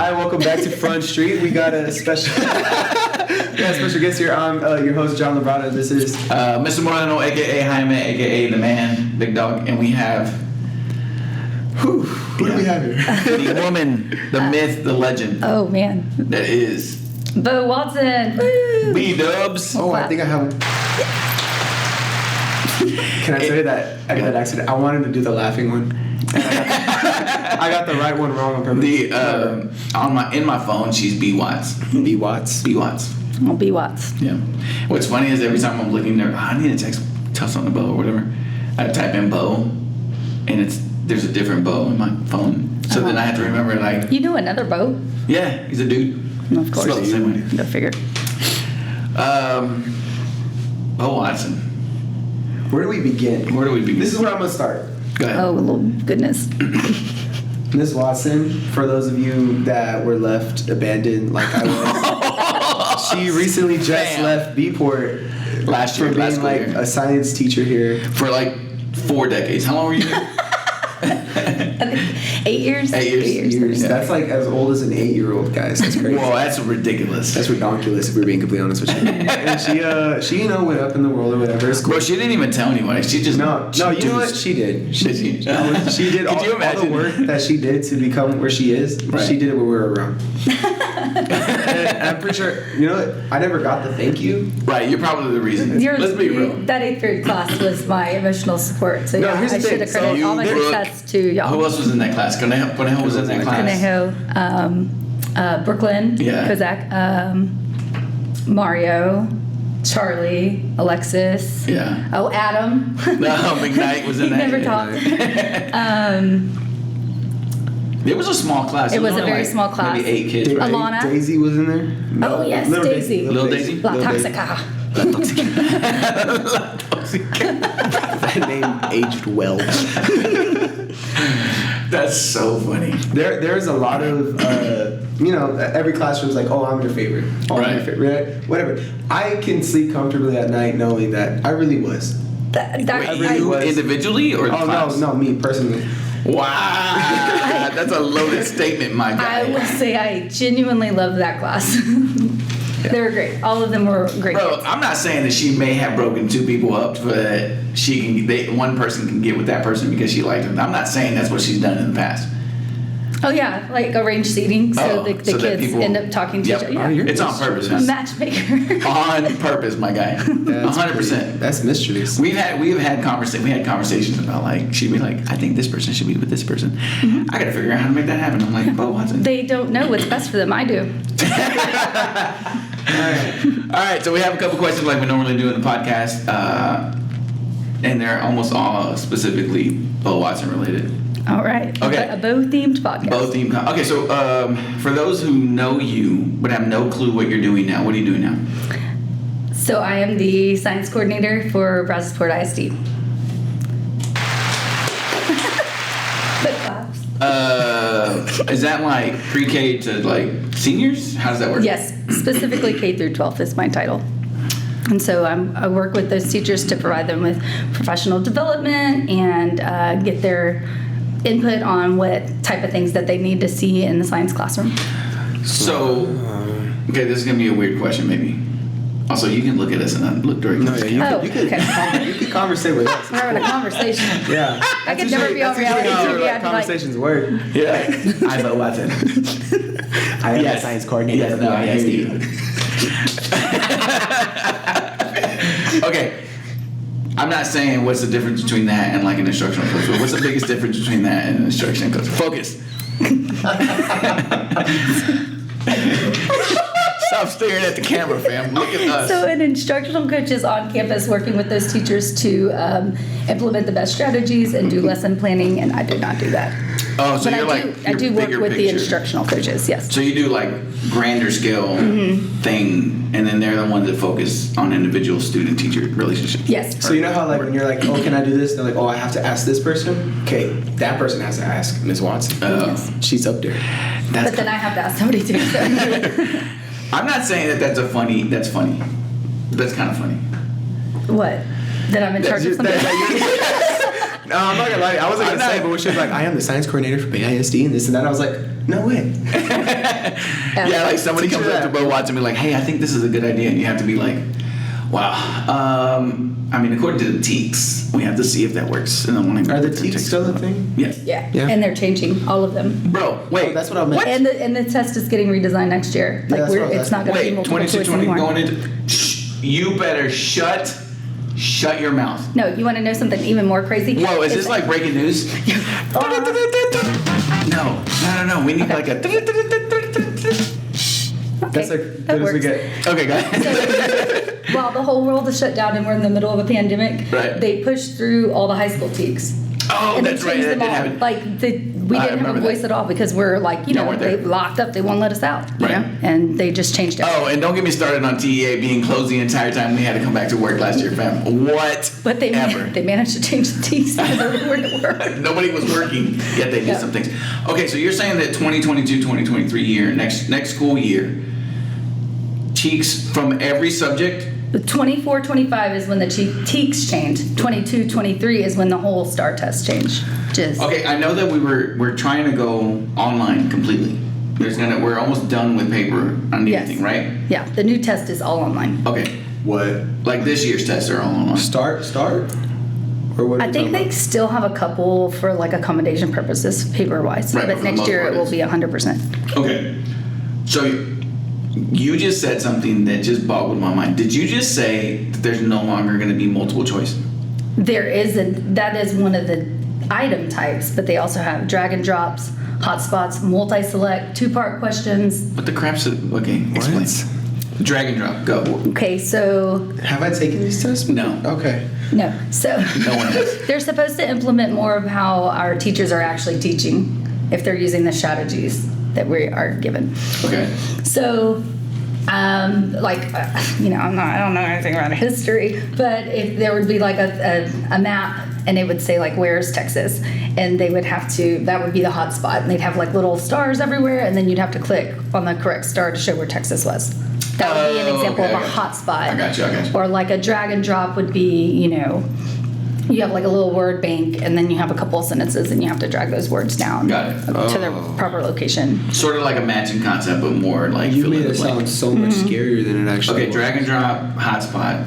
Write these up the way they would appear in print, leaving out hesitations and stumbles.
Hi, welcome back to Front Street. We got a special, special guest here. I'm your host, John Labrada. This is Mr. Moreno, aka Jaime, aka the man, Big Dog, and we have. Who do we have here? The woman, the myth, the legend. Oh man. That is Bo Watson. Woo! B-Dubs. Oh, I think I have. Can I say that I got that accident? I wanted to do the laughing one. I got the right one wrong on purpose. In my phone, she's B Watts. B Watts. B Watts. Oh, B Watts. Yeah. What's funny is every time I'm looking there, I need to tell something to Bo or whatever. I type in Bo, and there's a different Bo in my phone. So then I have to remember like. You know another Bo? Yeah, he's a dude. Of course. Spelled the same way. Go figure. Bo Watson. Where do we begin? This is where I'm gonna start. Go ahead. Oh, little goodness. Miss Watson, for those of you that were left abandoned like I was, she recently just left Bport last year, for being like year. a science teacher here. For like 4 decades. How long were you there? I think 8 years. 8 years. 8 years. Yeah. That's like as old as an 8-year-old, guys. That's crazy. Whoa, that's ridiculous. That's redonkulous if we're being completely honest with you. And she went up in the world or whatever. It's cool. Bro, she didn't even tell anyone. She just You know what? She did. She Did she? did all, Could you all the imagine? work that she did to become where she is. Right. She did it when we were around. And I'm pretty sure, you know what? I never got the thank you. Right, you're probably the reason. Let's be real. That 8th grade class was my emotional support. So No, yeah, here's the I should thing. have So credited all my Brooke, success to y'all. Who else was in that class? Conejo was in that class. Conejo, Brooklyn, Yeah. Kozak, Mario, Charlie, Alexis. Yeah. Oh, Adam. No, McKnight was in He that. never talked. It was a small class. It was only a very like small class. Maybe 8 kids, right? Alana. Daisy was in there. Oh, yes, Daisy. Little Daisy? La Little Daisy. Toxica. That name aged well. That's so funny. There's a lot of every classroom's like, oh, I'm your favorite. Oh, I'm your Right. favorite. Right? Whatever. I can sleep comfortably at night knowing that I really was. Wait, really you was. individually or the Oh class? no, me personally. Wow. That's a loaded statement, my guy. I would say I genuinely loved that class. They were great. All of them were great. Bro, kids. I'm not saying that she may have broken 2 people up, but one person can get with that person because she liked them. I'm not saying that's what she's done in the past. Oh yeah, like arranged seating, so the so that kids people- end up talking to Yep. each other. Oh, you're- Yeah. It's on purpose. A matchmaker. On purpose, my guy. 100%. That's mischievous. We had conversations about like she'd be like, I think this person should be with this person. I gotta figure out how to make that happen. I'm like, Bo Watson. They don't know what's best for them. I do. All right, so we have a couple questions like we normally do in the podcast, and they're almost all specifically Bo Watson related. All right. Okay. A bow-themed podcast. Both team. Okay, so for those who know you but have no clue what you're doing now, what are you doing now? So I am the science coordinator for Brazosport ISD. Good claps. Is that like pre-K to like seniors? How does that work? Yes, specifically K through 12th is my title. And so I work with those teachers to provide them with professional development and get their input on what type of things that they need to see in the science classroom. So, okay, this is gonna be a weird question, maybe. Also, you can look at us and not look directly. No, yeah, Oh, okay. you can conversate with us. We're having a conversation. Yeah. I could never be on reality How, TV. I'd be like, conversations work. Yeah. I'm Bo Watson. I am Yes. the science coordinator Yes, of no, the I hear ISD. you. Okay. I'm not saying what's the difference between that and like an instructional coach, but what's the biggest difference between that and an instructional coach? Focus. Stop staring at the camera, fam. Look at us. So an instructional coach is on campus working with those teachers to implement the best strategies and do lesson planning, and I do not do that. Oh, so But you're like I do your work bigger with the picture. instructional coaches, yes. So you do like grander scale thing, and then they're the ones that focus on individual student-teacher relationships. Yes. So you know how like when you're like, oh, can I do this? They're like, oh, I have to ask this person. Okay, that person has to ask Ms. Watson. Yes. She's up there. That's But then I have to ask somebody too. So. I'm not saying that that's funny. That's funny. That's kind of funny. What? That I'm in charge of something? No, I'm not gonna lie. I wasn't I'm gonna say, not- but when she was like, I am the science coordinator for BISD and this and that, I was like, no way. Yeah, like somebody Teach comes her up to that. Bo Watts and be like, hey, I think this is a good idea. And you have to be like, wow. I mean, according to the TEKS, we have to see if that works in the morning. Are the TEKS still a thing? Yes. Yeah. Yeah. And they're changing all of them. Bro, wait. Oh, that's what I meant. And the test is getting redesigned next year. Yeah, Like that's what I was it's not going to be Wait, multiple 22, choice 20 anymore. going into. Shh, you better shut your mouth. No, you want to know something even more crazy? Whoa, is It's- this like breaking news? No. We need like a. That's like that good as we works. get. Okay, guys. While the whole world is shut down and we're in the middle of a pandemic, Right. they pushed through all the high school TEKS. Oh, And that's they right. changed That them did all. happen. Like we I didn't have a remember voice that. at all because we're like, Y'all weren't they there. locked up, they won't let us out, you Right. know? And they just changed it. Oh, and don't get me started on TEA being closed the entire time we had to come back to work last year, fam. What? But they ever. they managed to change the TEKS because everywhere to work. Nobody was working, yet they did Yeah. some things. Okay, so you're saying that 2022-2023 year, next school year, TEKS from every subject. The 24-25 is when the TEKS change. 22-23 is when the whole STAR test change. Just Okay, I know that we're trying to go online completely. We're almost done with paper on Yes. anything, right? yeah, the new test is all online. Okay, What? like this year's tests are all online. Start? Or what? Are I we think talking they about? still have a couple for like accommodation purposes, paper wise. Right, but But for the next most year part it will it's- be 100%. Okay, so you just said something that just boggled my mind. Did you just say that there's no longer going to be multiple choice? That is one of the item types, but they also have drag and drops, hotspots, multi-select, two-part questions. What the crap's it? Okay, explain. Drag and drop, go. Okay, so Have I taken these tests? No. Okay. no, so No one has. they're supposed to implement more of how our teachers are actually teaching if they're using the strategies that we are given. Okay. So, I don't know anything about history, but if there would be like a map and it would say like, where's Texas? And they would have to, that would be the hot spot. And they'd have like little stars everywhere and then you'd have to click on the correct star to show where Texas was. That would be an Oh, example okay. of a hot spot. I got you. Or like a drag and drop would be, you have like a little word bank and then you have a couple of sentences and you have to drag those words down Got it. to their proper location. Sort of like a matching concept, but more like You fill in made the it blank. sound so much Mm-hmm. scarier than it actually Okay, was. drag and drop, hotspot.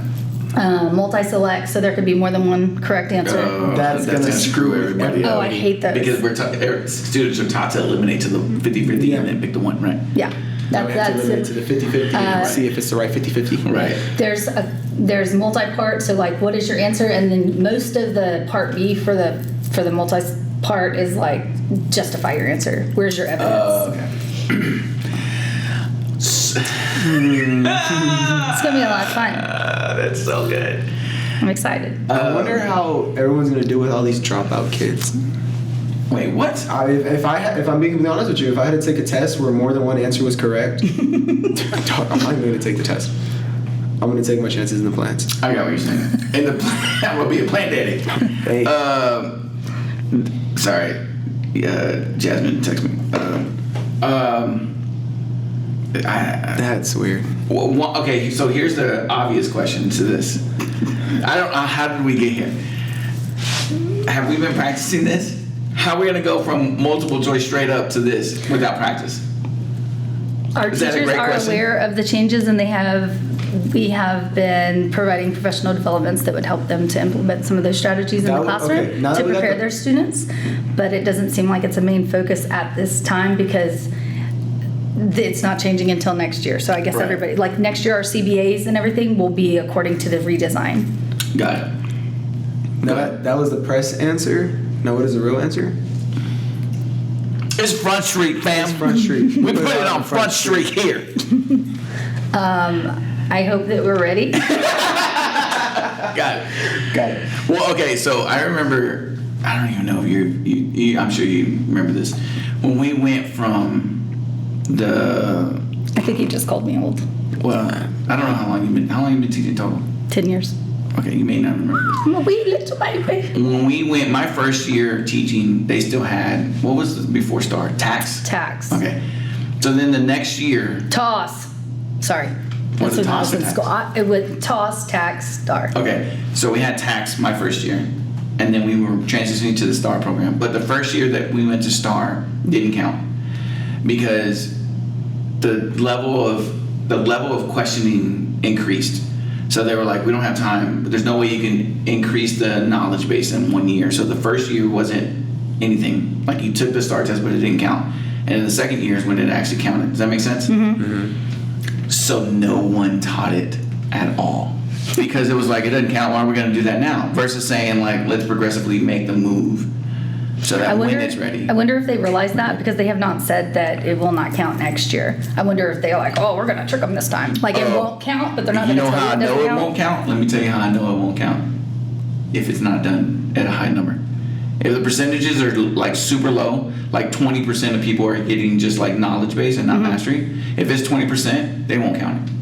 Multi-select, so there could be more than one correct answer. That's gonna screw everybody Oh, up. I hate those. Because students are taught to eliminate to the 50-50 Yeah. and then pick the one, right? Yeah, Now we have to limit it that's to the 50-50 and see if it's the right 50-50. Right. there's multi-part. So like, what is your answer? And then most of the part B for the multi-part is like, justify your answer. Where's your evidence? Okay. It's gonna be a lot of fun. That's so good. I'm excited. I wonder how everyone's gonna do with all these dropout kids. Wait, what? If I'm being completely honest with you, if I had to take a test where more than one answer was correct, I'm not even gonna take the test. I'm gonna take my chances in the plants. I got what you're saying. In the that would be a plant daddy. Hey. Sorry. Jasmine, text me. That's weird. Okay, so here's the obvious question to this. I don't know, how did we get here? Have we been practicing this? How are we gonna go from multiple choice straight up to this without practice? Our Is that a teachers great are question? aware of the changes, and we have been providing professional developments that would help them to implement some of those strategies in That the would- classroom okay, now that to we got prepare the- their students. But it doesn't seem like it's a main focus at this time because it's not changing until next year. So I guess Right. everybody, like next year, our CBAs and everything will be according to the redesign. Got it. Now that was the press answer. Now what is the real answer? It's Front Street, fam. It's Front Street. We put it on Front Street here. I hope that we're ready. Got it. Got it. Well, okay, so I remember, I don't even know if you I'm sure you remember this. When we went from the, I think he just called me old. well, I don't know how long you been teaching total? 10 years. Okay, you may not remember. I'm a wee little baby. When we went, my first year teaching, they still had, what was it before STAR? Tax? Tax. Okay. So then the next year, Toss. Sorry. Was That's it when I toss was or in school. It would toss, tax, star. okay, so we had tax my first year. and then we were transitioning to the STAR program. But the first year that we went to STAR didn't count because the level of questioning increased. So they were like, we don't have time, but there's no way you can increase the knowledge base in 1 year. So the first year wasn't anything. Like you took the STAR test, but it didn't count. And in the second year is when it actually counted. Does that make sense? So no one taught it at all. Because it was like, it doesn't count, why are we going to do that now? Versus saying like, let's progressively make the move so that when it's ready. I wonder if they realize that because they have not said that it will not count next year. I wonder if they're like, oh, we're going to trick them this time. Like it won't count, but they're not You going to know tell how I you it know doesn't it count. won't count? Let me tell you how I know it won't count. If it's not done at a high number. If the percentages are like super low, like 20% of people are getting just like knowledge base and not mastery. If it's 20%, they won't count it.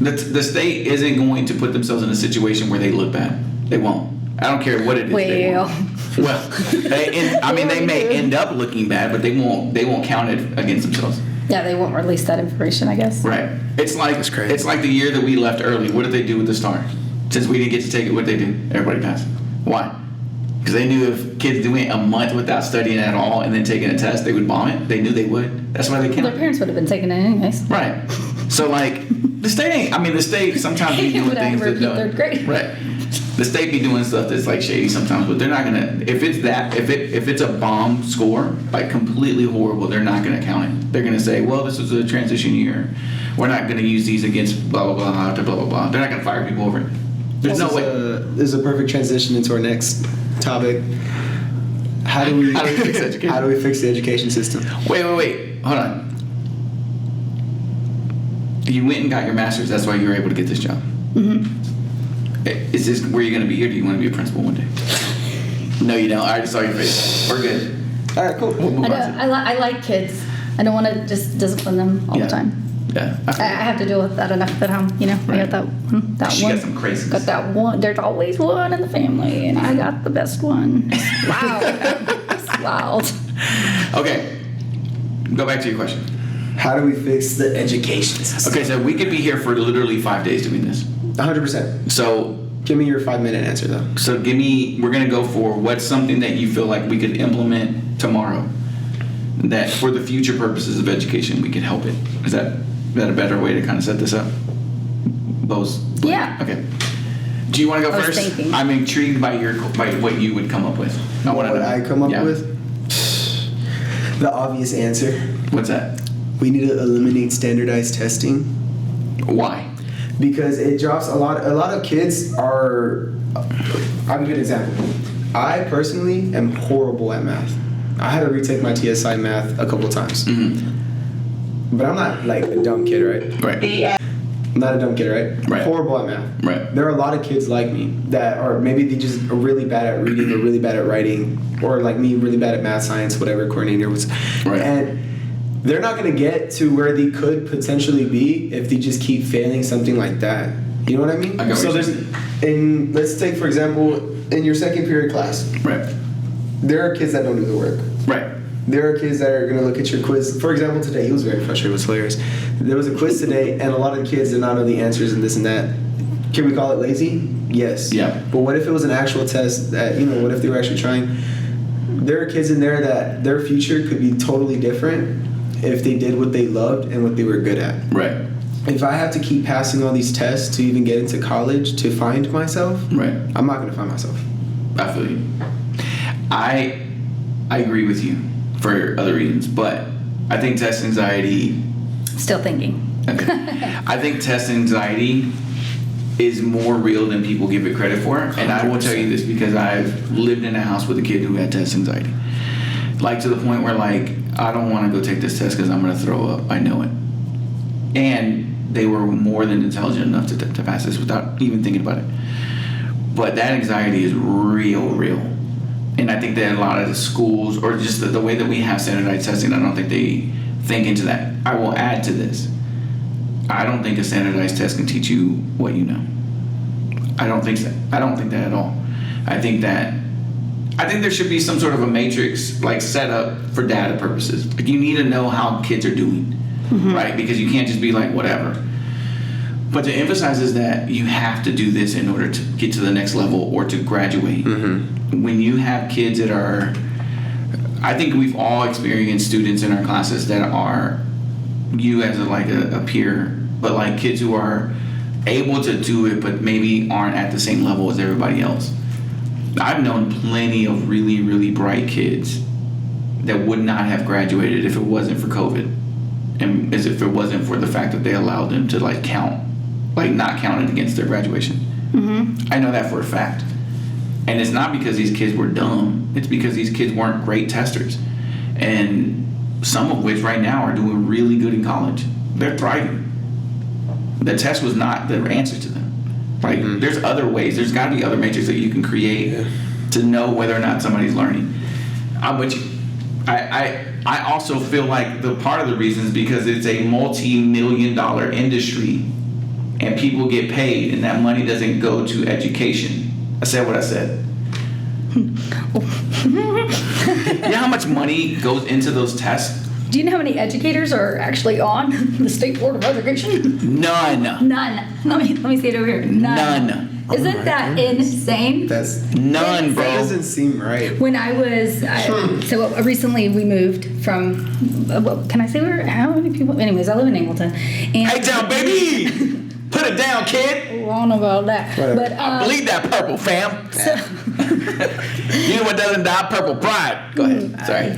The state isn't going to put themselves in a situation where they look bad. They won't. I don't care what it is. They won't. Well, they may end up looking bad, but they won't count it against themselves. Yeah, they won't release that information, I guess. Right. It's like the year that we left early. What did they do with the STAR? Since we didn't get to take it, what did they do? Everybody passed. Why? Because they knew if kids went a month without studying at all and then taking a test, they would bomb it. They knew they would. That's why they can't. Their parents would have been taking it anyways. Right. So like the state sometimes be doing things that don't. Third grade. Right. The state be doing stuff that's like shady sometimes, but they're not gonna. If it's a bomb score, like completely horrible, they're not gonna count it. They're gonna say, well, this is a transition year. We're not gonna use these against blah blah blah to blah blah blah. They're not gonna fire people over it. There's no way. This is a perfect transition into our next topic. How do we fix education? How do we fix the education system? Wait. Hold on. You went and got your master's. That's why you were able to get this job. Is this where you're going to be, or do you want to be a principal one day? No, you don't. I already saw your face. We're good. All right, cool. We'll move on. I like kids. I don't want to just discipline them all the time. Yeah. I have to deal with that enough at home. You know, I got that She one. got some crazies. Got that one. There's always one in the family, and I got the best one. Wow. It's wild. Okay. Go back to your question. How do we fix the education system? Okay, so we could be here for literally 5 days doing this. 100%. So Give me your 5-minute answer, though. we're going to go for what's something that you feel like we could implement tomorrow that for the future purposes of education, we could help it. Is that a better way to kind of set this up? Both? Yeah. Okay. Do you want to go I was first? thinking. I'm intrigued by what you would come up with. What I come up Yeah. with? The obvious answer. What's that? We need to eliminate standardized testing. Why? Because it drops a lot of kids are. I'll give you an example. I personally am horrible at math. I had to retake my TSI math a couple times. But I'm not like a dumb kid, right? Right. I'm not a dumb kid, right? Right. Horrible at math. Right. There are a lot of kids like me that are maybe they just are really bad at reading or really bad at writing, or like me, really bad at math, science, whatever coordinator was. Right. And they're not going to get to where they could potentially be if they just keep failing something like that. You know what I mean? I got So what you're there's, let's take for example, in your second period class, Right. there are kids that don't do the work. Right. There are kids that are going to look at your quiz. For example, today, he was very frustrated. It was hilarious. There was a quiz today, and a lot of the kids did not know the answers and this and that. Can we call it lazy? Yes. Yeah. But what if it was an actual test that, what if they were actually trying? There are kids in there that their future could be totally different if they did what they loved and what they were good at. Right. If I have to keep passing all these tests to even get into college to find myself, Right. I'm not going to find myself. I feel you. I agree with you for other reasons, but I think test anxiety. Still thinking. Okay. I think test anxiety is more real than people give it credit for, and I will tell you this because I've lived in a house with a kid who had test anxiety, like to the point where like I don't want to go take this test because I'm going to throw up. I know it, and they were more than intelligent enough to pass this without even thinking about it. But that anxiety is real. And I think that a lot of the schools, or just the way that we have standardized testing, I don't think they think into that. I will add to this. I don't think a standardized test can teach you what you know. I don't think so. I don't think that at all. I think there should be some sort of a matrix like set up for data purposes. Like you need to know how kids are doing, right? Because you can't just be like whatever. But to emphasize is that you have to do this in order to get to the next level or to graduate. When you have kids that are, I think we've all experienced students in our classes that are, you as a peer, but like kids who are able to do it but maybe aren't at the same level as everybody else. I've known plenty of really, really bright kids that would not have graduated if it wasn't for COVID, and as if it wasn't for the fact that they allowed them to not count it against their graduation. I know that for a fact. And it's not because these kids were dumb, it's because these kids weren't great testers. And some of which right now are doing really good in college. They're thriving. The test was not the answer to them. Like, there's other ways. There's got to be other metrics that you can create to know whether or not somebody's learning. I'm with you. I also feel like the part of the reason is because it's a multi-million-dollar industry and people get paid and that money doesn't go to education. I said what I said. You know how much money goes into those tests? Do you know how many educators are actually on the State Board of Education? None. Let me see it over here. None. Isn't that insane? That's none, bro. That doesn't seem right. When I was, so recently we moved from, can I say how many people? Anyways, I live in Angleton. And A-Town, baby! Put it down, kid! I don't know about that. Whatever. But, I bleed that purple, fam. You know what doesn't die? Purple pride. Go ahead. Sorry.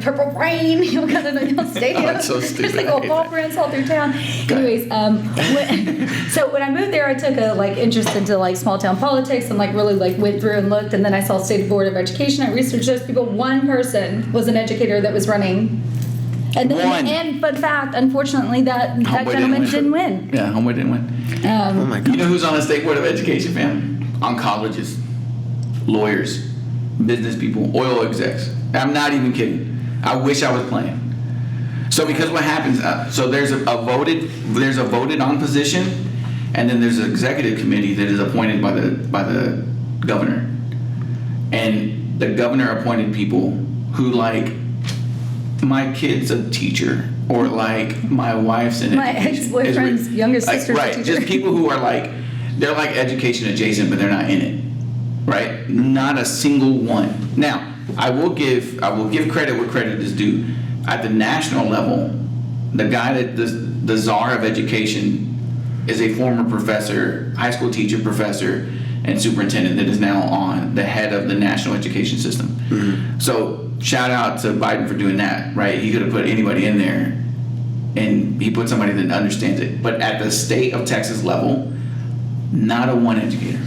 Purple rain. You got it in the stadium. Oh, that's so stupid. There's like little ball prints all through town. Anyways, so when I moved there, I took a interest into small town politics and really went through and looked, and then I saw State Board of Education. I researched those people. One person was an educator that was running. And fun fact, unfortunately, that gentleman didn't win. Yeah, Homeboy didn't win. Oh my God. You know who's on the State Board of Education, fam? Oncologists, lawyers, business people, oil execs. I'm not even kidding. I wish I was playing. So because what happens, so there's a voted on position, and then there's an executive committee that is appointed by the governor, and the governor appointed people who my kid's a teacher, or my wife's an My ex-boyfriend's youngest sister's a teacher. Just people who are they're education adjacent, but they're not in it, right? Not a single one. Now, I will give credit where credit is due. At the national level, the guy that the czar of education is a former professor, high school teacher, professor, and superintendent that is now on the head of the national education system. Mm-hmm. So shout out to Biden for doing that, right? He could have put anybody in there, and he put somebody that understands it. But at the state of Texas level, not a one educator.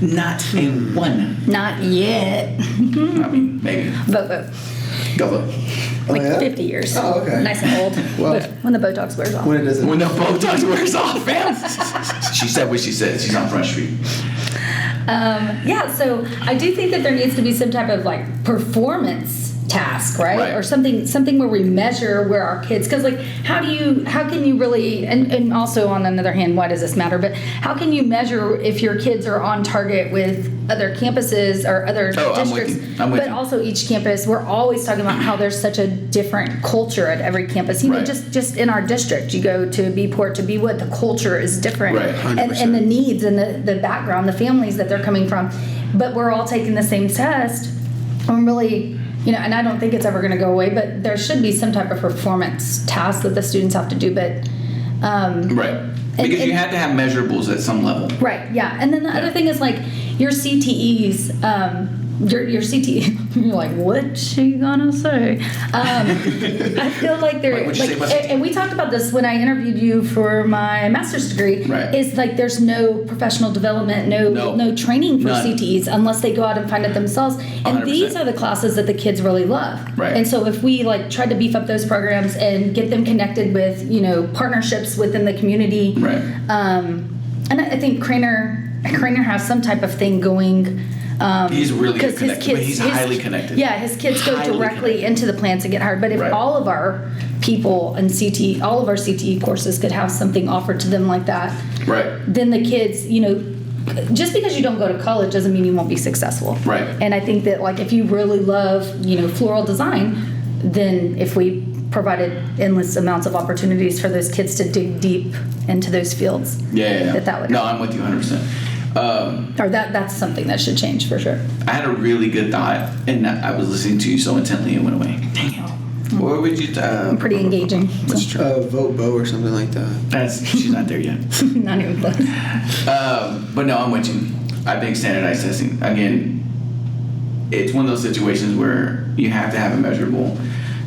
Not a one. Not yet. I mean, maybe. Vote. Go vote. 50 years. Oh, okay. Nice and old. Well, when the Botox wears off. When the Botox wears off, fam. She said what she said. She's on Front Street. So I do think that there needs to be some type of performance task, right? Or something where we measure where our kids, because how can you really, and also on another hand, why does this matter? But how can you measure if your kids are on target with other campuses or other districts? I'm with but you. Also each campus, we're always talking about how there's such a different culture at every campus. You know, just in our district, you go to Bport, to Bewood, the culture is different, right? And the needs and the background, the families that they're coming from. But we're all taking the same test. I'm really. And I don't think it's ever going to go away, but there should be some type of performance task that the students have to do. But because you have to have measurables at some level. Right. Yeah. And then the other thing is your CTEs. Your CTE. You're like, what she gonna say? I feel like they're and we talked about this when I interviewed you for my master's degree. Right. Is there's no professional development, no training for CTEs unless they go out and find it themselves. And 100%. These are the classes that the kids really love. Right. And so if we tried to beef up those programs and get them connected with partnerships within the community. Right. And I think Craner has some type of thing going. He's really good connected, but he's highly connected. Yeah, his kids go directly into the plants and get hired. But if all of our people in CTE, all of our CTE courses could have something offered to them like that, then the kids, just because you don't go to college doesn't mean you won't be successful. Right. And I think that if you really love, floral design, then if we provided endless amounts of opportunities for those kids to dig deep into those fields. Yeah. That would No, help. I'm with you 100%. Or that's something that should change for sure. I had a really good thought, and I was listening to you so intently it went away. Dang it. What would you? Pretty engaging. Vote Bo or something like that. She's not there yet. Not even close. But no, I'm with you. I think standardized testing, again, it's one of those situations where you have to have it measurable.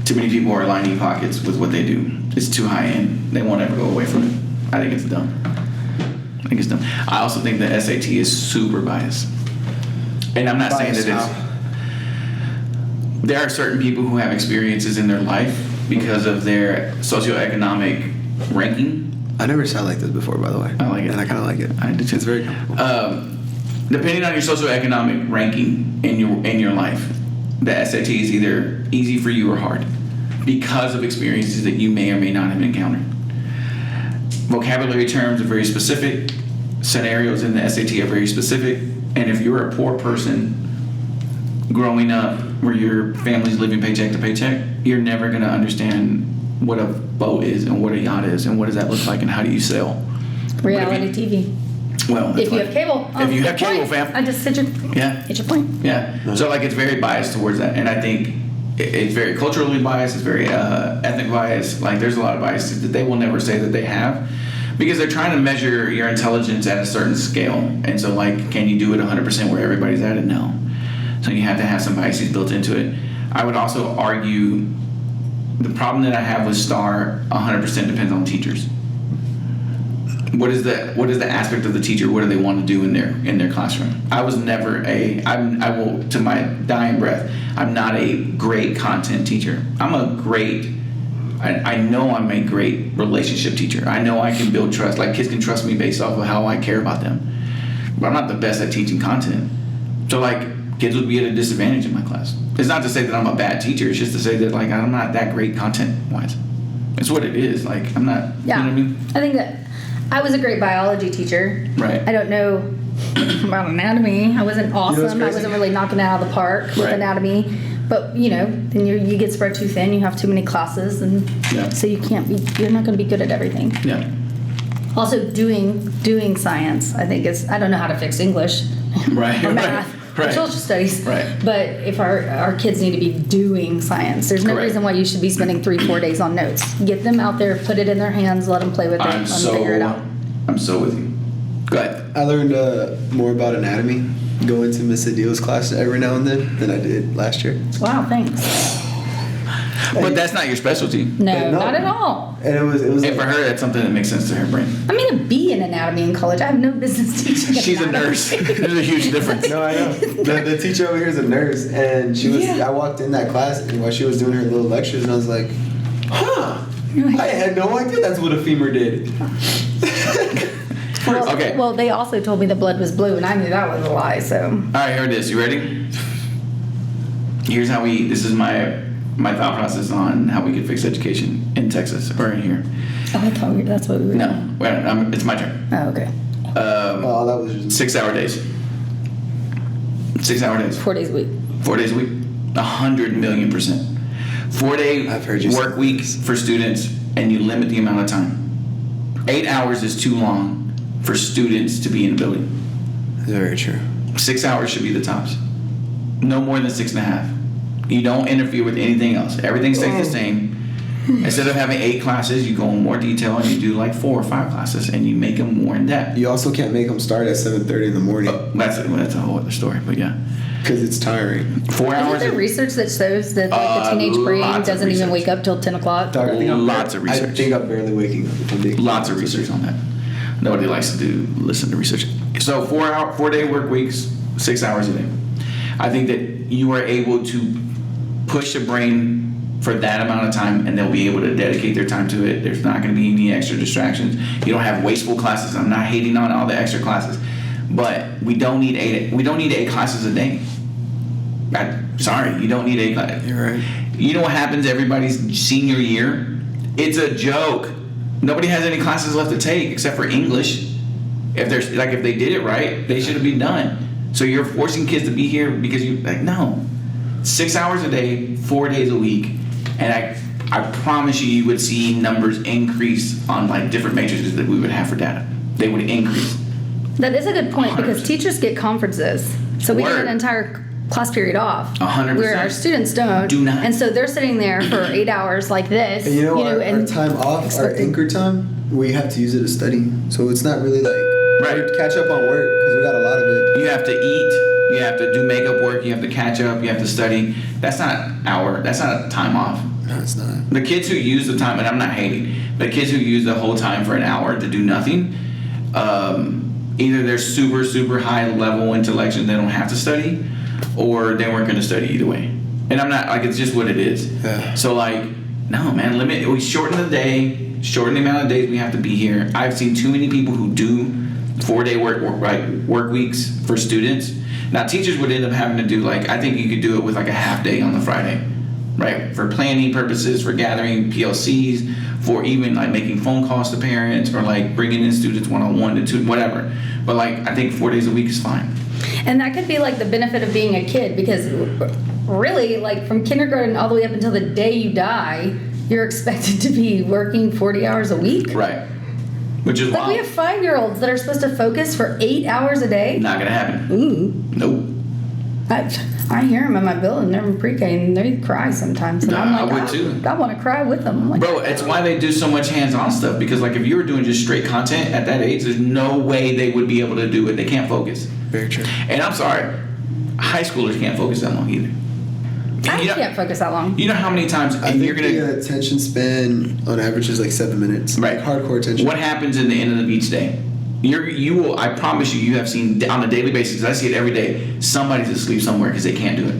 Too many people are lining pockets with what they do. It's too high end. They won't ever go away from it. I think it's dumb. I also think the SAT is super biased. And I'm not saying that there are certain people who have experiences in their life because of their socioeconomic ranking. I never said like this before, by the way. I like it. And I kind of like it. I do too. It's very comfortable. Depending on your socioeconomic ranking in your life, the SAT is either easy for you or hard because of experiences that you may or may not have encountered. Vocabulary terms are very specific. Scenarios in the SAT are very specific. And if you're a poor person growing up where your family's living paycheck to paycheck, you're never going to understand what a boat is and what a yacht is and what does that look like and how do you sail. Reality TV. Well, If you have cable. If you have good cable, point. fam. I just said your, Yeah. hit your point. Yeah. So like it's very biased towards that, and I think it's very culturally biased. It's very ethnic biased. Like there's a lot of biases that they will never say that they have, because they're trying to measure your intelligence at a certain scale. And so like, can you do it 100% where everybody's at it? No. So you have to have some biases built into it. I would also argue the problem that I have with STAR 100% depends on teachers. What is the aspect of the teacher? What do they want to do in their classroom? I was never I will, to my dying breath, I'm not a great content teacher. I know I'm a great relationship teacher. I know I can build trust. Like kids can trust me based off of how I care about them. But I'm not the best at teaching content. So like kids would be at a disadvantage in my class. It's not to say that I'm a bad teacher. It's just to say that like I'm not that great content wise. It's what it is. Like I'm not. Yeah. You know what I mean? I think that I was a great biology teacher. Right. I don't know about anatomy. I wasn't awesome. what's I crazy? wasn't really knocking it out of the park with Right. anatomy. But then you get spread too thin. You have too many classes, and Yeah. so you're not going to be good at everything. Yeah. Also, doing science, I think I don't know how to fix English Right. or right, math or Right. social studies. Right. But if our kids need to be doing science, there's no Correct. reason why you should be spending 3-4 days on notes. Get them out there, put it in their hands, let them play with it, let them figure it out. I'm so with you. Go ahead. I learned more about anatomy going to Miss Adil's class every now and then than I did last year. Wow, thanks. But that's not your specialty. No, No. not at all. And it was And for her, that's something that makes sense to her brain. I'm going to be in anatomy in college. I have no business teaching She's a anatomy. nurse. There's a huge difference. No, I know. The teacher over here is a nurse, and she was. Yeah. I walked in that class, and while she was doing her little lectures, and I was like, "Huh, I had no idea that's what a femur did." Okay. Well, they also told me the blood was blue, and I knew that was a lie. So All right, here it is. You ready? Here's how this is my thought process on how we could fix education in Texas or in here. I thought that's what we were. No, wait, it's my turn. Oh, okay. Oh, that was just 6-hour days. 6-hour days. 4 days a week. 4 days a week. 100,000,000%. 4-day I've heard you say work weeks for students, and you limit the amount of time. 8 hours is too long for students to be in the building. very true. 6 hours should be the tops. No more than 6.5. You don't interfere with anything else. Everything stays the same. Instead of having 8 classes, you go in more detail and you do like 4 or 5 classes and you make them more in depth. You also can't make them start at 7:30 in the morning That's a whole other story, but yeah. because it's tiring. 4 Isn't hours. there research that shows that like, the teenage brain lots of doesn't even research. wake up till 10 o'clock? Dog, I think I'm Lots of research. I think I'm barely waking up. if I'm being Lots of honest with research on that. Nobody likes to listen to research. So 4-day work weeks, 6 hours a day. I think that you are able to push a brain for that amount of time, and they'll be able to dedicate their time to it. There's not going to be any extra distractions. You don't have wasteful classes. I'm not hating on all the extra classes, but we don't need 8 classes a day. Sorry, you don't need 8 classes. You're right. You know what happens everybody's senior year? It's a joke. Nobody has any classes left to take except for English. If they did it right, they should have been done. So you're forcing kids to be here because no. 6 hours a day, 4 days a week, and I promise you would see numbers increase on like different matrices that we would have for data. They would increase. That is a good point because 100%. teachers get conferences. So we get Word. an entire class period off. 100%. Where our students don't. Do not. And so they're sitting there for 8 hours like this. And our and time off, our expecting- anchor time, we have to use it to study. So it's not really like Right. catch up on work because we got a lot of it. You have to eat, you have to do makeup work, you have to catch up, you have to study. That's not time off. No, it's not. The kids who use the time, and I'm not hating, but kids who use the whole time for an hour to do nothing, either they're super, super high level intellectual, they don't have to study, or they weren't going to study either way. And I'm not, like, it's just what it is. Yeah. So, like, no, man, we shorten the day, shorten the amount of days we have to be here. I've seen too many people who do 4-day work weeks for students. Now, teachers would end up having to do, like, I think you could do it with, like, a half day on the Friday. Right, for planning purposes, for gathering PLCs, for even like making phone calls to parents, or like bringing in students 1-on-1 to 2, whatever. But like, I think 4 days a week is fine. And that could be like the benefit of being a kid because really, like from kindergarten all the way up until the day you die, you're expected to be working 40 hours a week. Right, which is Like wild. we have 5-year-olds that are supposed to focus for 8 hours a day. Not gonna happen. Ooh. Nope. I hear them in my building. They're in pre-K and they cry sometimes, and I'm Nah, like, I would too. I want to cry with them. I'm like, Bro, it's why they do so much hands-on stuff, because like if you were doing just straight content at that age, there's no way they would be able to do it. They can't focus. Very true. And I'm sorry, high schoolers can't focus that long either. I You know- can't focus that long. You know how many times I and think you're gonna the attention span on average is like 7 minutes. Right. Like hardcore attention. What happens in the end of each day? You will. I promise you have seen on a daily basis. 'Cause I see it every day. Somebody's asleep somewhere because they can't do it.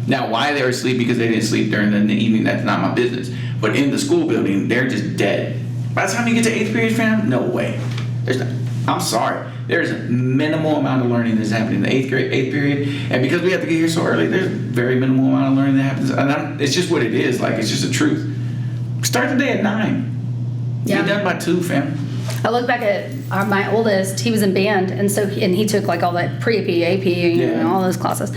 Now, why they're asleep because they didn't sleep during the evening, that's not my business. But in the school building, they're just dead. By the time you get to 8th period, fam, no way. There's not, I'm sorry. There's a minimal amount of learning that's happening in the 8th period, and because we have to get here so early, there's very minimal amount of learning that happens. And it's just what it is. Like it's just the truth. Start the day at 9. Yeah. Be done by 2, fam. I look back at my oldest. He was in band, and so he took like all that pre-AP, AP, Yeah. all those classes.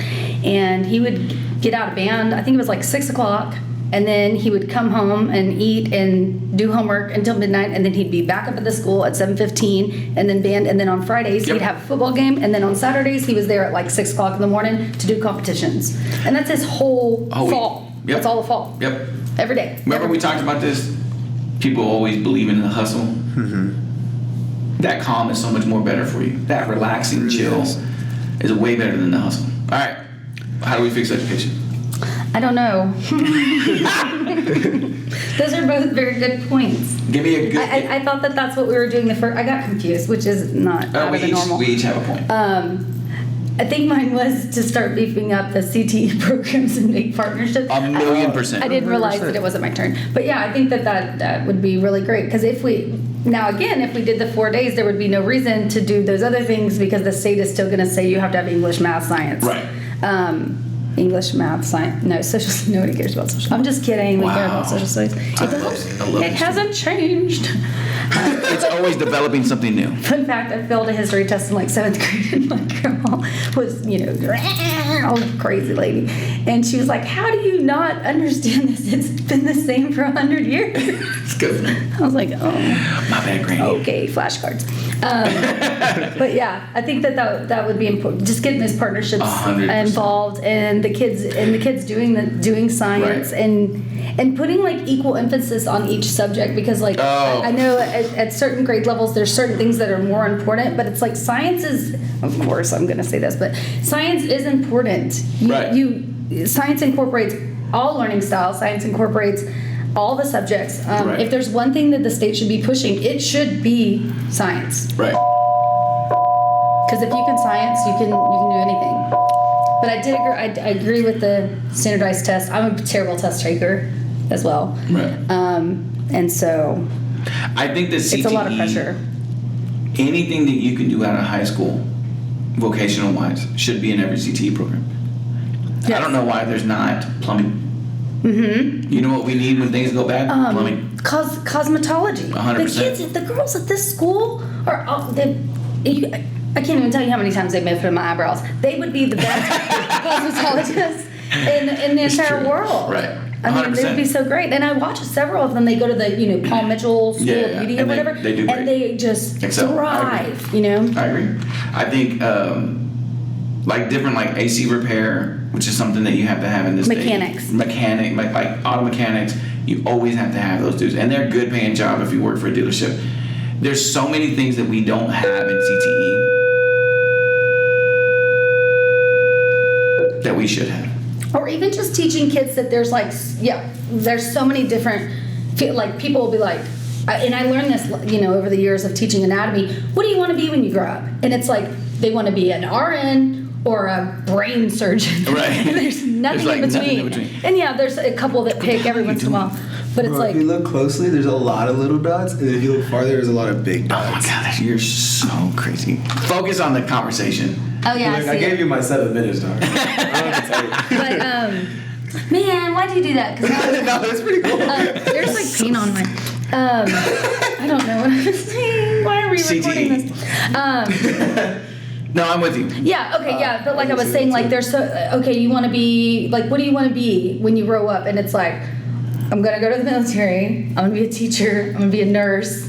And he would get out of band. I think it was like 6 o'clock, and then he would come home and eat and do homework until midnight, and then he'd be back up at the school at 7:15, and then band. And then on Fridays Yep. he'd have a football game, and then on Saturdays he was there at like 6 o'clock in the morning to do competitions. And that's his whole Oh, fall. yep. That's all the fall. Yep. Every day. Remember we talked about this? People always believe in the hustle. That calm is so much more better for you. That relaxing chill is way better than the hustle. All right. How do we fix education? I don't know. Those are both very good points. Give me a good. I thought that that's what we were doing the first. I got confused, which is not out of the normal. we each have a point. I think mine was to start beefing up the CTE programs and make partnerships. 1,000,000%. I didn't realize that it wasn't my turn. But yeah, I think that would be really great because if we did the 4 days, there would be no reason to do those other things because the state is still going to say you have to have English, math, science. Right. English, math, science. No, social. Nobody cares about social. I'm just kidding. We care about Wow. social studies. I love It it. hasn't changed. It's always developing something new. Fun fact, I failed a history test in like 7th grade and my grandma was, all crazy lady. And she was like, how do you not understand this? It's been the same for 100 years. It's good. I was like, oh, My bad, Granny. okay, flashcards. But yeah, I think that would be important. Just getting those partnerships 100%. involved and the kids doing science Right. and putting like equal emphasis on each subject because like Oh. I know at certain grade levels there's certain things that are more important, but it's like science is, of course I'm going to say this, but science is important. Right. Science incorporates all learning styles. Science incorporates all the subjects. Right. If there's one thing that the state should be pushing, it should be science. Right. Because if you can science, you can do anything. But I did agree. I agree with the standardized test. I'm a terrible test taker as well. Right. And so I think that CTE, it's a lot of pressure. anything that you can do out of high school, vocational wise, should be in every CTE program. I Yes. don't know why there's not plumbing. Mm-hmm. You know what we need when things go bad? Plumbing. Cosmetology. 100%. The girls at this school are. I can't even tell you how many times they've made my eyebrows. They would be the best cosmetologists in the entire true. world. Right. I mean, they would be 100%. so great. And I watch several of them. They go to the, Paul Mitchell School of Beauty or and whatever. they do great. And they just Excel. thrive, I agree. I think like different like AC repair, which is something that you have to have in this Mechanics. day. Like auto mechanics, you always have to have those dudes, and they're a good paying job if you work for a dealership. There's so many things that we don't have in CTE that we should have. Or even just teaching kids that there's there's so many different, like people will be like, and I learned this, over the years of teaching anatomy. What do you want to be when you grow up? And it's like they want to be an RN or a brain surgeon. Right. And there's nothing, in between. And there's a couple that pick every once in a while. But it's Bro, like, if you look closely, there's a lot of little dots, and if you look farther, there's a lot of big dots. Oh my God, you're so crazy. Focus on the conversation. oh yeah, Look, I I see gave it. you my 7 minutes, dog. I don't know what to tell you. But man, why'd you do that? 'Cause No, that's pretty cool. there's like paint on my. I don't know what I was saying. Why are we recording this? No, I'm with you. Yeah, okay, but like I was saying, like there's you want to be, like what do you want to be when you grow up? And it's like, I'm going to go to the military, I'm going to be a teacher, I'm going to be a nurse.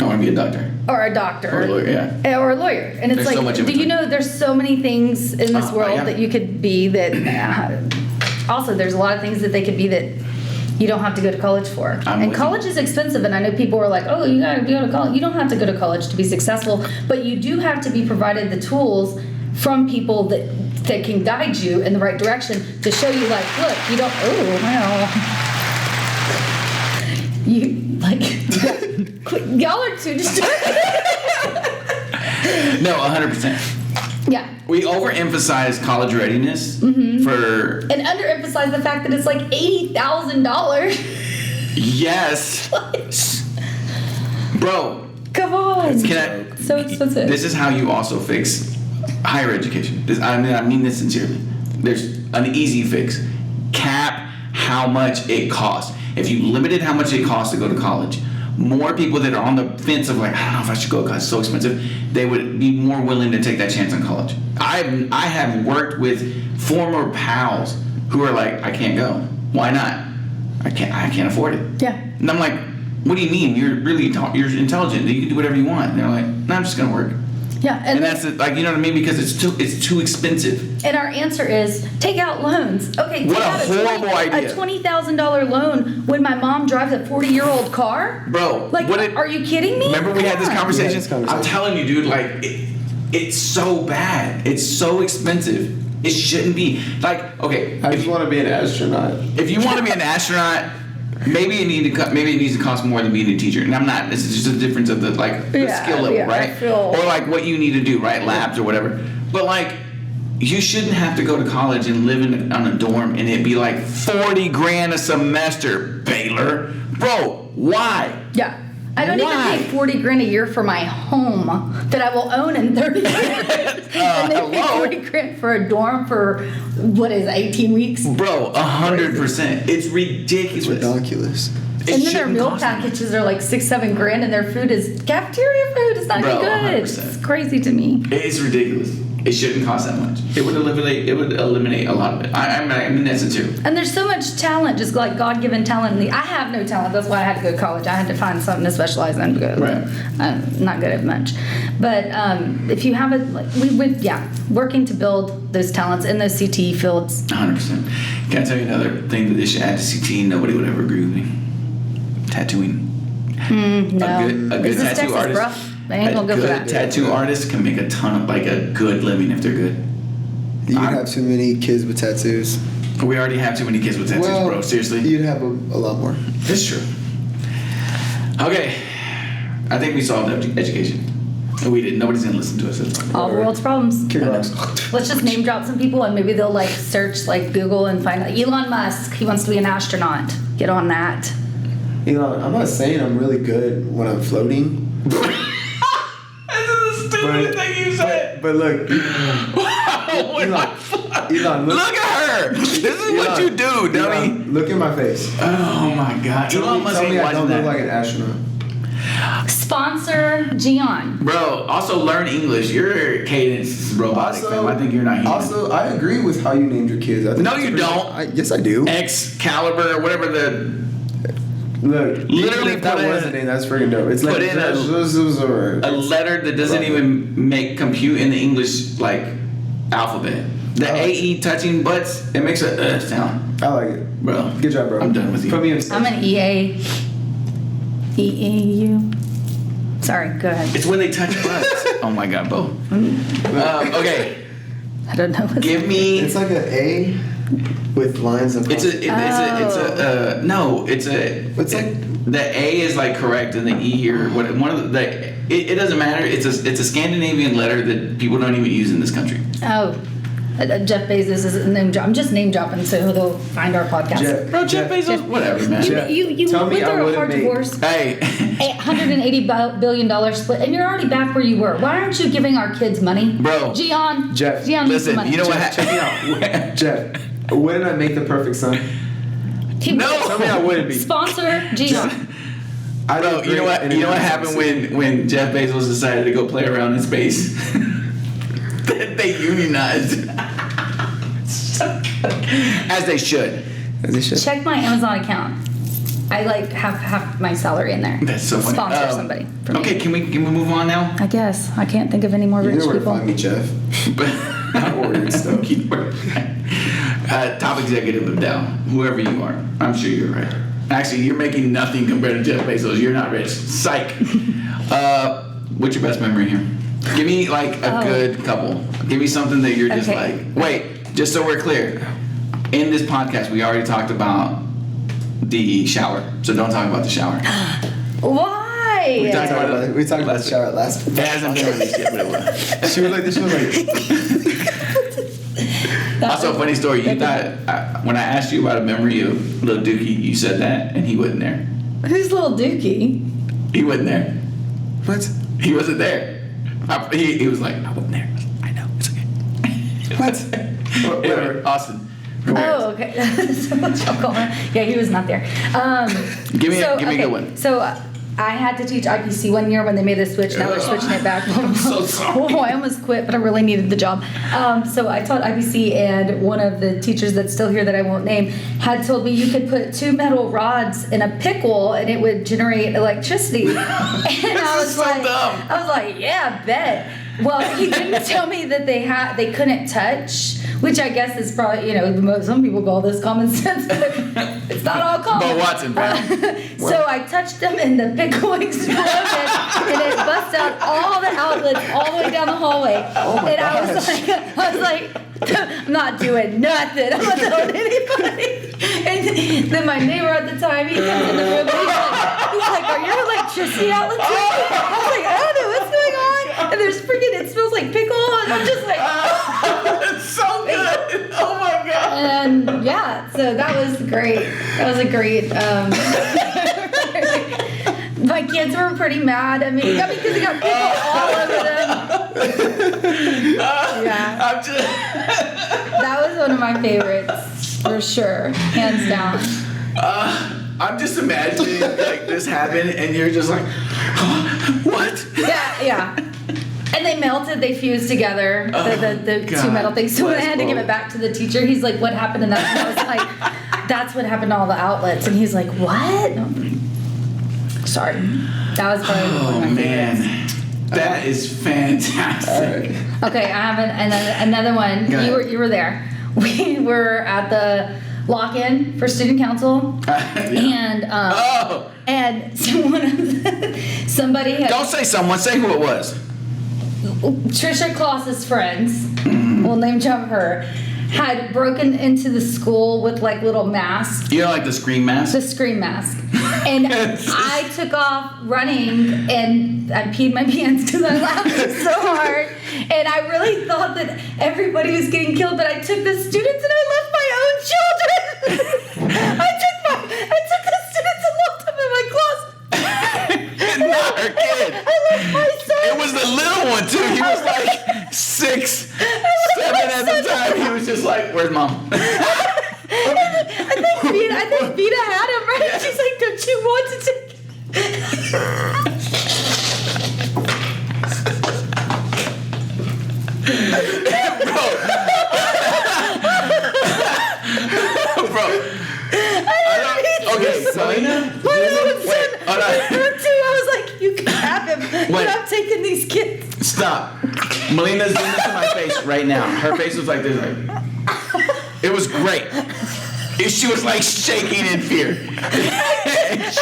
I want to be a doctor. Or a doctor. Or a lawyer, yeah. Or a lawyer. And it's There's like, so much in do you between. know there's so many things in this world yeah. that you could be that, also there's a lot of things that they could be that you don't have to go to college for. I'm And with college is expensive, and I know people are like, oh, you gotta go to college. You don't have to go to college to be successful, but you do have to be provided the tools from people that can guide you in the right direction to show you, like, look, you don't, y'all are too distracted. No, 100%. Yeah. We overemphasize college readiness for And underemphasize the fact that it's like $80,000. yes, bro. Come on. Can I, so expensive. This is how you also fix higher education. I mean this sincerely. There's an easy fix. Cap how much it costs. If you limited how much it costs to go to college, more people that are on the fence of like, I don't know if I should go because it's so expensive, they would be more willing to take that chance on college. I have worked with former pals who are like, I can't go. Why not? I can't afford it. Yeah. And I'm like, what do you mean? You're really you're intelligent. You can do whatever you want. And they're like, no, I'm just gonna work. Yeah. And that's like, you know what I mean? Because it's too expensive. And our answer is take out loans. Okay, take What a out horrible idea. A $20,000 loan when my mom drives a 40-year-old car? Bro, Like, are you kidding me? Remember we had this Come on. conversation? We had this conversation. I'm telling you, dude, like, it's so bad. It's so expensive. It shouldn't be. Like, okay, I just want to be an astronaut. if you want to be an astronaut, maybe it needs to cost more than being a teacher. And I'm not. This is just a difference of the Yeah, skill level, yeah, I right? feel- Or like what you need to do, right? Labs or whatever. But like, you shouldn't have to go to college and live on a dorm and it'd be like $40,000 a semester, Baylor. Bro, why? Yeah. I don't Why? even pay $40,000 a year for my home that I will own in 30 years. And they pay hello? $40,000 for a dorm for, what is it, 18 weeks? Bro, 100%. It's ridiculous. It's ridiculous. It And then their shouldn't meal cost that much. packages are like $6-7 and their food is cafeteria food. It's not Bro, even good. 100%. It's crazy to me. It's ridiculous. It shouldn't cost that much. It would eliminate a lot of it. I mean that sincerely. And there's so much talent, just like God-given talent. I have no talent. That's why I had to go to college. I had to find something to specialize in because Right. I'm not good at much. But if you have working to build those talents in those CTE fields. 100%. Can I tell you another thing that they should add to CT? Nobody would ever agree with me. Tattooing. No. A good Is this tattoo Texas, artist. bro? They ain't gonna go for good that. tattoo artist can make a ton of a good living if they're good. You'd have too many kids with tattoos. We already have too many kids with tattoos, bro. Seriously. You'd have a lot more. It's true. Okay. I think we solved education. We didn't. Nobody's gonna listen to us. That's fine. All the world's problems. Kick rocks. Let's just name drop some people and maybe they'll search Google and find Elon Musk. He wants to be an astronaut. Get on that. Elon, I'm not saying I'm really good when I'm floating. This is the stupidest thing you said. But look, Elon, Look at her. This is what you do, dummy. Elon, look at my face. Oh my God. Tell Elon me Musk ain't I watching don't that. look like an astronaut. Sponsor Gian. Bro, also learn English. Your cadence is robotic, fam. I think you're not human. Also, I agree with how you named your kids. I think No, that's you pretty- don't. Yes, I do. Excalibur, or whatever the. Look, Literally if that put in- was a name, that's freaking dope. It's like put in a letter that doesn't even compute in the English like alphabet. The AE touching butts, it makes a sound. I like it, Bro. Good job, bro. I'm done with you. Put me in. I'm an EAU. Sorry, go ahead. It's when they touch butts. Oh my god, Bo. Okay, I don't know what's give me. It's like an A with lines of. It's like the A is like correct and the E or what one of the it doesn't matter. It's a Scandinavian letter that people don't even use in this country. Oh, Jeff Bezos is a name drop. I'm just name dropping so he'll go find our podcast. Bro, Jeff Bezos, whatever, man. You Tell me went I through a wouldn't hard make- divorce, Hey, $180 billion split, and you're already back where you were. Why aren't you giving our kids money? Bro. Gian Jeff, needs some listen, money. you know what? Check me out. Jeff, wouldn't I make the perfect son? He No. would. Tell me I wouldn't be. Sponsor Gian. I Bro, you know what? You know what happened when Jeff Bezos decided to go play around in space? They unionized. As they should. As they should. Check my Amazon account. I like have my salary in there. That's so funny. Sponsor somebody. For me. Okay, can we move on now? I guess I can't think of any more You rich know where to people. find me, Jeff. Not worried still. Top executive of Dow, whoever you are. I'm sure you're right. Actually, you're making nothing compared to Jeff Bezos. You're not rich. Psych. What's your best memory here? Give me like a good couple. Give me something that you're just Okay. like. Wait, just so we're clear. In this podcast, we already talked about the shower, so don't talk about the shower. Why? We talked about it. We talked about the shower last. It hasn't been released yet, but it will. She was like this. She was like. Also, funny story. You thought when I asked you about a memory of Lil Dookie, you said that, and he wasn't there. Who's little Dookie? He wasn't there. What? He wasn't there. He was like, I wasn't there. I know. It's okay. What? Anyway, Austin. Oh, okay. So much alcohol. Yeah, he was not there. Give me a good one. So I had to teach IPC one year when they made the switch. Now they're switching it back. I'm so sorry. Oh, I almost quit, but I really needed the job. So I taught IPC, and one of the teachers that's still here that I won't name had told me you could put 2 metal rods in a pickle and it would generate electricity. And I was so like, dumb. I was like, yeah, bet. Well, he didn't tell me that they couldn't touch, which I guess is probably, some people call this common sense, but it's not all common. Bo Watson, pal. So I touched them and the pickle exploded and it bust out all the outlets all the way down the hallway. And I was like, I'm not doing nothing. I'm not telling anybody. And then my neighbor at the time, he comes in the room and he's like, are your electricity outlets working? I was like, I don't know what's going on. And there's it smells like pickle. And I'm just like, It's so good. Oh my god. and yeah, so that was great. That was a great. My kids were pretty mad at me because they got pickle all over them. Yeah, I'm just. that was one of my favorites for sure, hands down. I'm just imagining like this happened, and you're just like, what? Yeah. And they melted, they fused together, the God. 2 metal things. So when I had to give Bless it back to the teacher, he's like, what happened to that? And I was like, that's what happened to all the outlets. And he's like, what? Sorry. That was probably one Oh of my favorites. man, that is fantastic. Okay, I have another one. Go ahead. You were there. We were at the lock-in for student council, Yeah. and somebody had Don't say someone. Say who it was. Trisha Kloss's friends, we'll name drop her, had broken into the school with like little masks, You know, like the scream mask. the scream mask. And I took off running and I peed my pants because I laughed so hard. And I really thought that everybody was getting killed, but I took the students and I left my own children. I took the students and left them in my closet. Not her kid. I left my son. It was the little one too. He was like 6, 7 at the time. He was just like, "Where's mom?" I think Vita had him, right? Yeah. She's like, don't you want to take Her too. I was like, you can have him, Wait. but I'm taking these kids. Stop. Melina's doing this to my face right now. Her face was like this. Like, it was great. She was like shaking in fear. This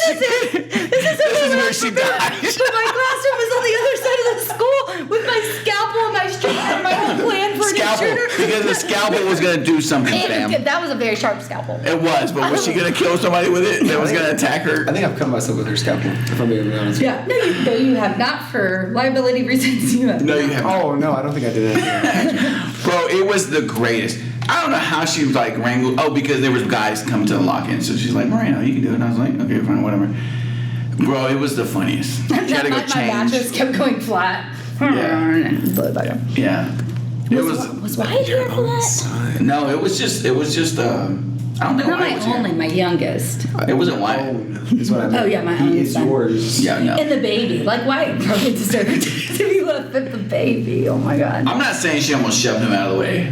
is it. This is where she died. But my classroom was on the other side of the school with my scalpel and my straight and my whole plan for an Scalpel. intruder. Because the scalpel was going to do something, fam. That was a very sharp scalpel. It was, but was she going to kill somebody with it that was going to attack her? I think I've cut myself with her scalpel, if I'm being honest. Yeah. No, you have not for liability reasons. You have. No, you haven't. Oh, no, I don't think I did that. Bro, it was the greatest. I don't know how she was like wrangled. Oh, because there was guys coming to the lock-in, so she's like, Moreno, you can do it. And I was like, okay, fine, whatever. Bro, it was the funniest. She had to go my mattress change. kept going flat. Yeah. And blew it back up. Yeah. It was. Was Wyatt here for that? No, it was just. I don't think Not Wyatt my was here. only, my youngest. It wasn't Wyatt. Is what I meant. Oh, yeah, my He own is son. yours. Yeah, no. And the baby. Like, Wyatt probably deserved to be left with the baby. Oh my God. I'm not saying she almost shoved him out of the way,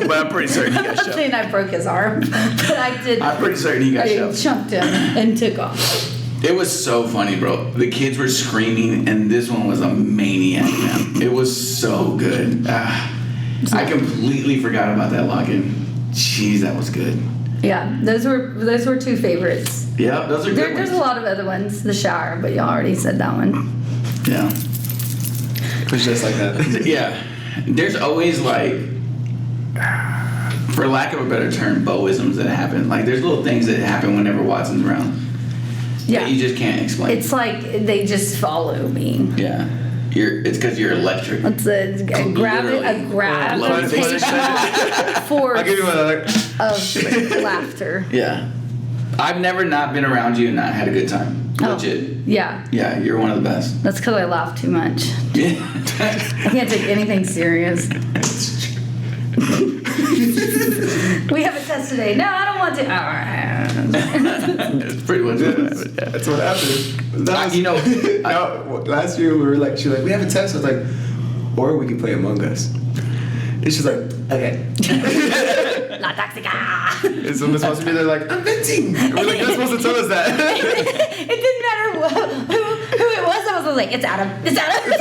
but I'm pretty certain he I'm got not shoved. saying I broke his arm, but I did. I'm pretty certain he got I shoved. chunked him and took off. It was so funny, bro. The kids were screaming, and this one was a maniac, man. It was so good. I completely forgot about that lock-in. Jeez, that was good. Yeah, those were two favorites. Yeah, those are good There's a ones. lot of other ones. The shower, but y'all already said that one. Yeah. It's just like that. Yeah. There's always like, for lack of a better term, Boisms that happen. Like there's little things that happen whenever Watson's around Yeah, that you just can't explain. it's like they just follow me. Yeah. It's because you're electric. It's a Literally. gravitational force I'll give you another. of laughter. Yeah. I've never not been around you and not had a good time. Oh, Legit. yeah, Yeah, you're one of the best. that's because I laugh too much. Yeah. I can't take anything serious. We have a test today. No, I don't want to. All right. It's pretty much what happened. Yeah. That's what happened. That was, You know, no, last year we were like, she was like, we have a test. I was like, or we can play Among Us. And she's like, okay. La Toxica. And someone's supposed to be there like, I'm venting. And we're like, you're not supposed to tell us that. It didn't matter who it was. I was like, it's Adam. It's Adam.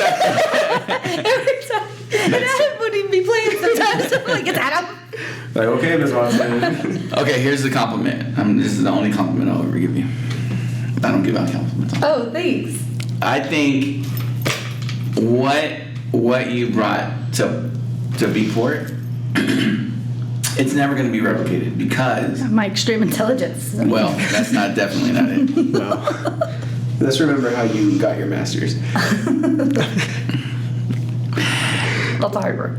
Every time. And Adam wouldn't even be playing sometimes. I'm like, it's Adam. Like, okay, Ms. Watson. Okay, here's the compliment. This is the only compliment I'll ever give you. I don't give out compliments. Oh, thanks. I think what you brought to Beatport, it's never going to be replicated because, My extreme intelligence. well, that's definitely not it. No. Let's remember how you got your master's. Lots of hard work.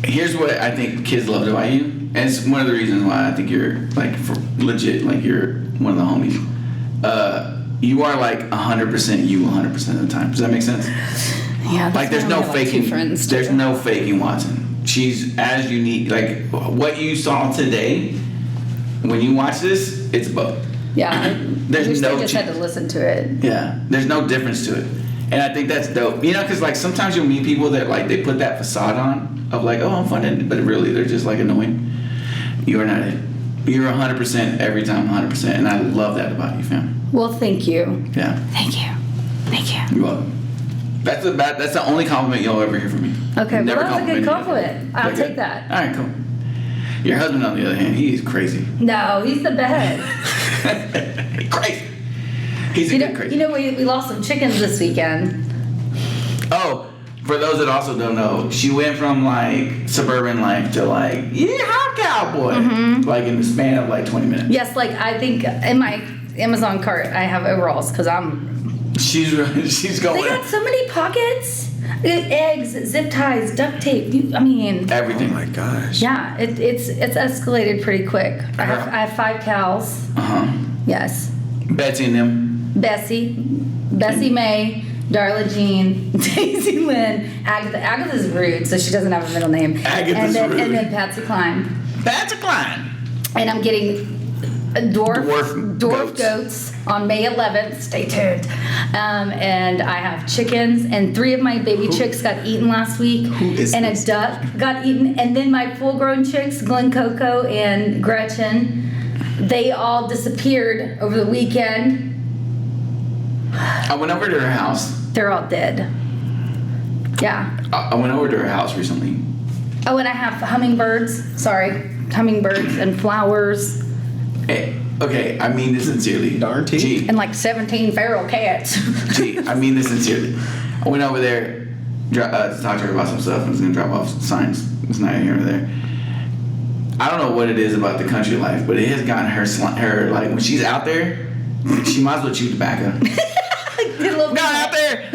Here's what I think kids loved about you, and it's one of the reasons why I think you're like legit, like you're one of the homies. You are like 100% you 100% of the time. Does that make sense? Yeah. Like there's no faking. Friends There's too. no faking Watson. She's as unique. Like what you saw today, when you watch this, it's both. Yeah. There's I wish no they just had chance. to listen to it. Yeah, there's no difference to it, and I think that's dope. You know, because like sometimes you'll meet people that like they put that facade on of like, oh, I'm fun, but really they're just like annoying. You are not it. You're 100% every time, 100%, and I love that about you, fam. Well, thank you. Yeah, Thank you. Thank you. you're welcome. That's the only compliment you'll ever hear from me. Okay, Never well, that's a good complimented compliment. me. I'll Like take that. that. All right, cool. Your husband, on the other hand, he's crazy. No, he's the best. Crazy. He's a good crazy. You know, we lost some chickens this weekend. Oh, for those that also don't know, she went from like suburban life to like yeehaw cowboy, Mm-hmm. like in the span of like 20 minutes. Yes, like I think in my Amazon cart I have overalls because She's They going got so many pockets, eggs, zip ties, duct tape. everything. Oh my gosh. Yeah, it's escalated pretty quick. I have 5 cows. Yes, Betsy and them. Bessie May, Darla Jean, Daisy Lynn, Agatha. Agatha's rude, so she doesn't have a middle name. Agatha's rude. And then Patsy Cline. That's a climb. And I'm getting dwarf goats. goats on May 11th. Stay tuned. And I have chickens, and 3 of my baby chicks got eaten last week. is and this? a duck got eaten, and then my full-grown chicks, Glen Coco and Gretchen, They all disappeared over the weekend. I went over to her house. They're all dead. Yeah. I went over to her house recently. Oh, and I have hummingbirds. Sorry. Hummingbirds and flowers Hey, okay, I mean this sincerely. Darn teeth. Gee, and like 17 feral cats. gee, I mean this sincerely. I went over there to talk to her about some stuff. I was gonna drop off signs. It's not here or there. I don't know what it is about the country life, but it has gotten her like when she's out there, she might as well chew tobacco. Get a little No, out there,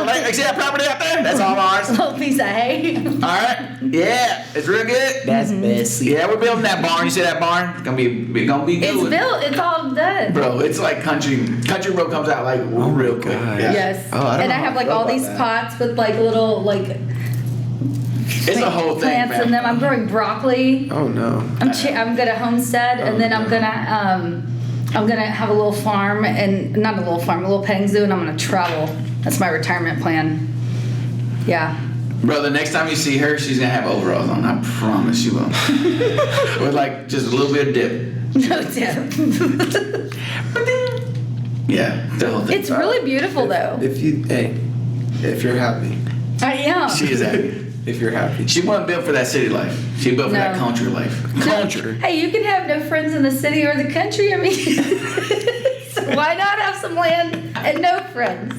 like see that property out there? That's all ours. All little piece of hay. right, yeah, it's real good. That's messy. Yeah, we're building that barn. You see that barn? It's gonna be good. It's built. It's all done. Bro, it's like country road comes out like real quick. God. Yeah. Yes. Oh, I don't and know I how have I like feel all about these that. pots with like little like It's a whole thing, plants man. in them. I'm growing broccoli. Oh no. I'm gonna homestead, and then I'm gonna have a little farm, and not a little farm, a little petting zoo, and I'm gonna travel. That's my retirement plan. Yeah. Bro, the next time you see her, she's gonna have overalls on. I promise you will. With like just a little bit of dip. No tip. Yeah, the whole thing. It's really beautiful though. If you're happy. I am. She is happy. If you're happy. She wasn't built for that city life. She built for that No. country life. Country. Hey, you can have no friends in the city or the country. I mean, so why not have some land and no friends?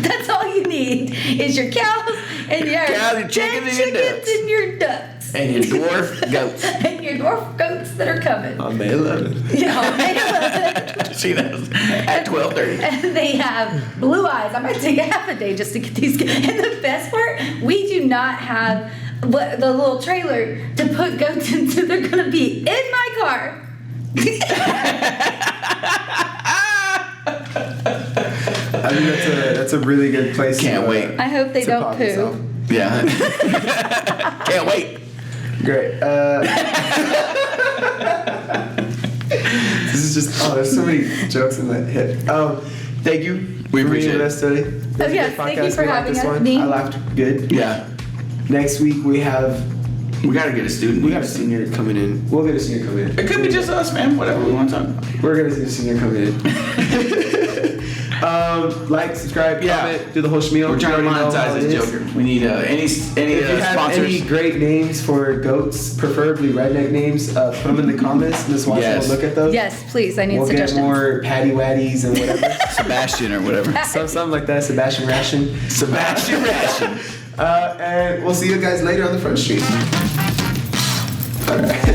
That's all you need is your cows and your Cows, your chickens, and your ducks. and your ducks. And your dwarf goats. And your dwarf goats that are coming. On May 11th. Yeah, they love it. She knows. At 12:30. And they have blue eyes. I might take a half a day just to get these. And the best part, we do not have the little trailer to put goats into. They're gonna be in my car. I think that's a really good place. Can't to, wait. I hope they to don't pop poo. yourself. Yeah. Can't wait. Great. This is just there's so many jokes in that hit. Thank you. We for being appreciate with it. us today. It was a yes, good thank you podcast. for We liked having this us. one. Me. I laughed good. Yeah. Next week we have We gotta get a student. we got a senior coming in. We'll get a senior coming in. It could be just us, man. Whatever we want to talk about. We're gonna see a senior coming in. Like, subscribe, Yeah. comment, do the whole spiel. We're trying to You already know how monetize it this is. Joker. We need any If you have sponsors. any great names for goats, preferably redneck names, put them in the comments. Miss Watson Yes. will look at those. Yes, please. I need We'll suggestions. get more patty waddies and whatever. Sebastian or whatever. Something like that. Sebastian Ration. Sebastian Ration. And we'll see you guys later on the front street. All right.